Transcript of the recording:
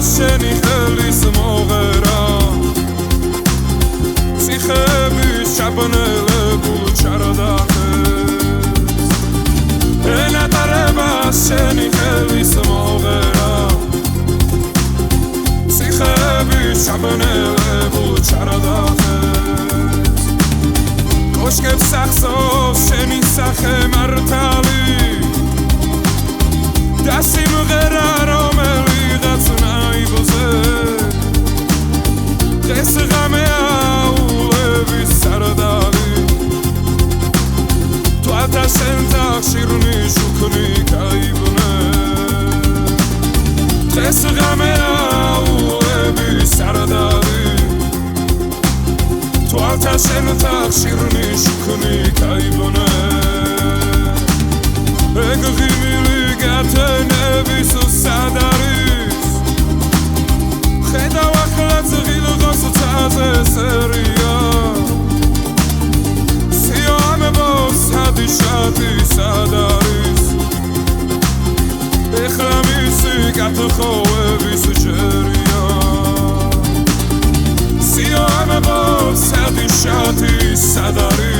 შენი ხელის მოღერა ციხების ჩაბნელებულ ჩარდახეს ენატარება შენი ხელის მოღერა ციხების ჩაბნელებულ ჩარდახეს კოშკებს ახსოვს შენი სახე მართალი და სიმღერა რომელიღაც ნაიბზე დღეს ღამეა ულების სარდალი თვალთა შენთა ხშირნი შუქნი გაიბნე დღეს ღამეა ულების სარდალი თვალთა შენთა ხშირნი შუქნი გაიბნე ეგ ღიმილი გათენების სად არის ხედავ ახლაც ღილღოს ცაზე სერია სიო ამბობს სადიშატი სად არის ეხლა მისი გათხოვების ჯერია სიო ამბობს სადიშატი სად არის